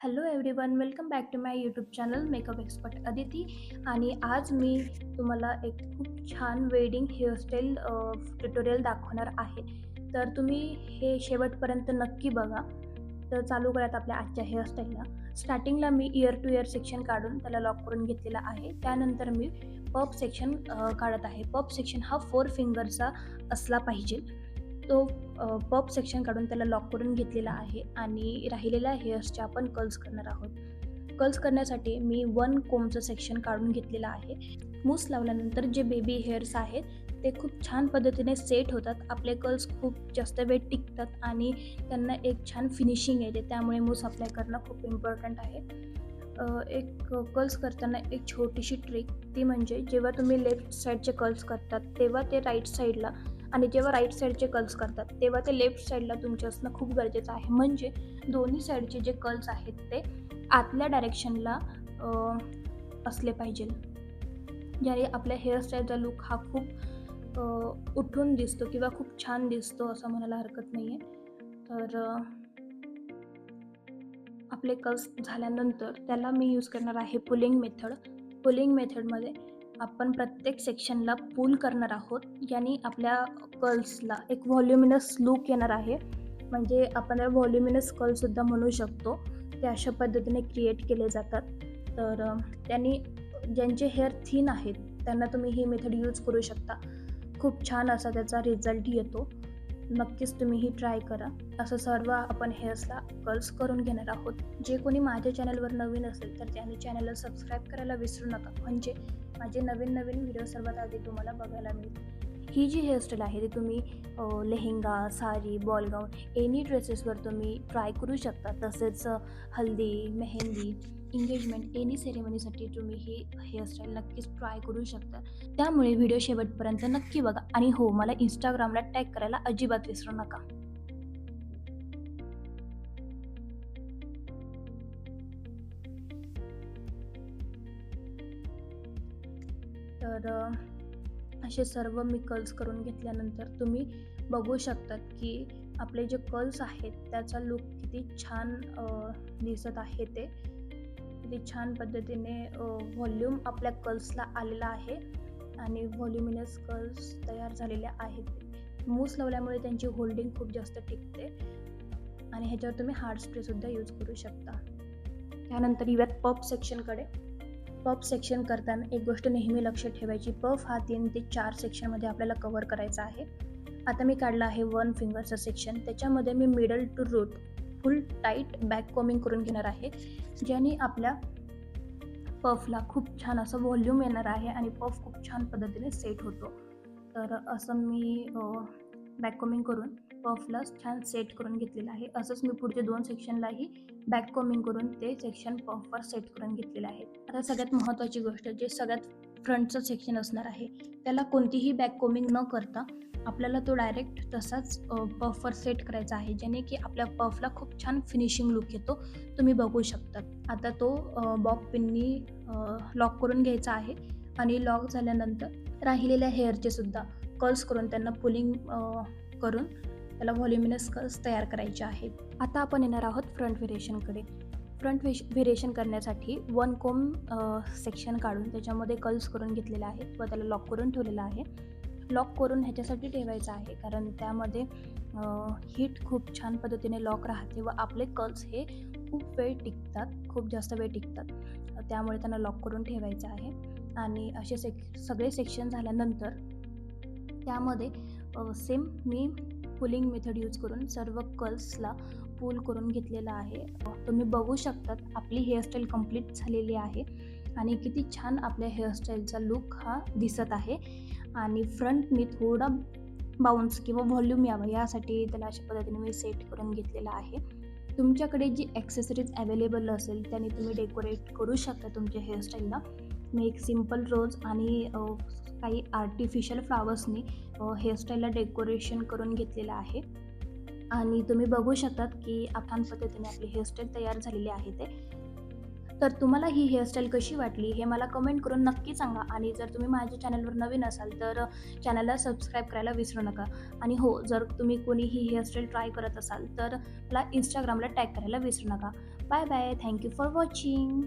Hello everyone, welcome back to my YouTube channel makeup expert Aditi. आणि आज मी तुम्हाला एक खूप छान वेडिंग हेअरस्टाईल ट्युटोरियल दाखवणार आहे. तर तुम्ही हे शेवटपर्यंत नक्की बघा. तर चालू करूयात आपल्या आजच्या हेअरस्टाईलला. स्टार्टिंगला मी इयर टू इयर सेक्शन काढून त्याला लॉक करून घेतलेला आहे. त्यानंतर मी पफ सेक्शन काढत आहे. पफ सेक्शन हा 4 फिंगरचा असला पाहिजे. तो पफ सेक्शन काढून त्याला लॉक करून घेतलेला आहे आणि राहिलेल्या हेअर्सचे आपण कर्ल्स करणार आहोत. कर्ल्स करण्यासाठी मी 1 कोमचं सेक्शन काढून घेतलेलं आहे. मूस लावल्यानंतर जे बेबी हेअर्स आहेत ते खूप छान पद्धतीने सेट होतात. आपले कर्ल्स खूप जास्त वेळ टिकतात आणि त्यांना एक छान फिनिशिंग येते. त्यामुळे मूस अप्लाय करणं खूप इम्पॉर्टंट आहे. एक कर्ल्स करताना एक छोटीशी ट्रिक, ती म्हणजे जेव्हा तुम्ही लेफ्ट साईडचे कर्ल्स करतात तेव्हा ते राईट साईडला, आणि जेव्हा राईट साईडचे कर्ल्स करतात तेव्हा ते लेफ्ट साईडला तुमचे असणं खूप गरजेचं आहे. म्हणजे दोन्ही साईडचे जे कर्ल्स आहेत ते आतल्या डायरेक्शनला असले पाहिजे, ज्याने आपल्या हेअरस्टाईलचा लुक हा खूप उठून दिसतो किंवा खूप छान दिसतो असं म्हणायला हरकत नाही आहे. तर आपले कर्ल्स झाल्यानंतर त्याला मी यूज करणार आहे पुलिंग मेथड. पुलिंग मेथडमध्ये आपण प्रत्येक सेक्शनला पुल करणार आहोत. याने आपल्या कर्ल्सला एक व्हॉल्युमिनस लुक येणार आहे. म्हणजे आपण त्याला व्हॉल्युमिनस कर्लसुद्धा म्हणू शकतो. ते अशा पद्धतीने क्रिएट केले जातात. तर त्यांनी ज्यांचे हेअर थिन आहेत त्यांना तुम्ही ही मेथड यूज करू शकता. खूप छान असा त्याचा रिझल्ट येतो. नक्कीच तुम्ही ही ट्राय करा. असं सर्व आपण हेअर्सला कर्ल्स करून घेणार आहोत. जे कोणी माझ्या चॅनलवर नवीन असेल तर त्यांनी चॅनलला सबस्क्राईब करायला विसरू नका, म्हणजे माझे नवीन व्हिडिओ सर्वात आधी तुम्हाला बघायला मिळतील. ही जी हेअरस्टाईल आहे ती तुम्ही लेहेंगा, साडी, बॉल गाऊन, एनी ड्रेसेसवर तुम्ही ट्राय करू शकता. तसेच हल्दी, मेहंदी, एंगेजमेंट, एनी सेरेमनीसाठी तुम्ही ही हेअरस्टाईल नक्कीच ट्राय करू शकता. त्यामुळे व्हिडिओ शेवटपर्यंत नक्की बघा. आणि हो, मला इंस्टाग्रामला टॅग करायला अजिबात विसरू नका. तर असे सर्व मी कर्ल्स करून घेतल्यानंतर तुम्ही बघू शकतात की आपले जे कर्ल्स आहेत त्याचा लुक किती छान दिसत आहे. ते किती छान पद्धतीने व्हॉल्यूम आपल्या कर्ल्सला आलेला आहे आणि व्हॉल्युमिनस कर्ल्स तयार झालेले आहेत. मूस लावल्यामुळे त्यांची होल्डिंग खूप जास्त टिकते आणि ह्याच्यावर तुम्ही हार्ड स्प्रेसुद्धा यूज करू शकता. त्यानंतर येऊयात पफ सेक्शनकडे. पफ सेक्शन करताना एक गोष्ट नेहमी लक्षात ठेवायची, पफ हा 3 ते 4 सेक्शनमध्ये आपल्याला कव्हर करायचा आहे. आता मी काढला आहे 1 फिंगरचं सेक्शन. त्याच्यामध्ये मी middle to root full tight back coming करून घेणार आहे, ज्याने आपल्या पफला खूप छान असं व्हॉल्यूम येणार आहे आणि पफ खूप छान पद्धतीने सेट होतो. तर असं मी बॅक कॉमिंग करून पफला छान सेट करून घेतलेलं आहे. असंच मी पुढचे 2 सेक्शनलाही बॅक कॉमिंग करून ते सेक्शन पफवर सेट करून घेतलेलं आहे. आता सगळ्यात महत्त्वाची गोष्ट, जे सगळ्यात फ्रंटचं सेक्शन असणार आहे त्याला कोणतीही बॅक कॉमिंग न करता आपल्याला तो डायरेक्ट तसाच पफवर सेट करायचा आहे, ज्याने की आपल्या पफला खूप छान फिनिशिंग लुक येतो. तुम्ही बघू शकता. आता तो बॉब पिननी लॉक करून घ्यायचा आहे आणि लॉक झाल्यानंतर राहिलेल्या हेअरचे सुद्धा कर्ल्स करून त्यांना पुलिंग करून त्याला व्हॉल्युमिनस कर्ल्स तयार करायचे आहेत. आता आपण येणार आहोत फ्रंट व्हेरिएशनकडे. फ्रंट व्हेरिएशन करण्यासाठी 1 कोम सेक्शन काढून त्याच्यामध्ये कर्ल्स करून घेतलेले आहेत व त्याला लॉक करून ठेवलेलं आहे. लॉक करून ह्याच्यासाठी ठेवायचं आहे कारण त्यामध्ये हीट खूप छान पद्धतीने लॉक राहते व आपले कर्ल्स हे खूप वेळ टिकतात, खूप जास्त वेळ टिकतात. त्यामुळे त्यांना लॉक करून ठेवायचं आहे. आणि असे सगळे सेक्शन झाल्यानंतर त्यामध्ये सेम मी पुलिंग मेथड यूज करून सर्व कर्ल्सला पुल करून घेतलेलं आहे. तुम्ही बघू शकतात आपली हेअरस्टाईल कंप्लीट झालेली आहे आणि किती छान आपल्या हेअरस्टाईलचा लुक हा दिसत आहे. आणि फ्रंट मी थोडा बाउन्स किंवा व्हॉल्यूम यावं यासाठी त्याला अशा पद्धतीने मी सेट करून घेतलेला आहे. तुमच्याकडे जी ॲक्सेसरीज अवेलेबल असेल त्याने तुम्ही डेकोरेट करू शकता तुमच्या हेअरस्टाईलला. मी एक सिम्पल रोज आणि काही आर्टिफिशियल फ्लावर्सनी हेअरस्टाईलला डेकोरेशन करून घेतलेलं आहे. आणि तुम्ही बघू शकतात की छान पद्धतीने आपली हेअरस्टाईल तयार झालेली आहे. ते तर तुम्हाला ही हेअरस्टाईल कशी वाटली हे मला कमेंट करून नक्की सांगा आणि जर तुम्ही माझ्या चॅनलवर नवीन असाल तर चॅनलला सबस्क्राईब करायला विसरू नका. आणि हो, जर तुम्ही कोणी ही हेअरस्टाईल ट्राय करत असाल तर मला Instagramला टॅग करायला विसरू नका. Bye bye. Thank you for watching.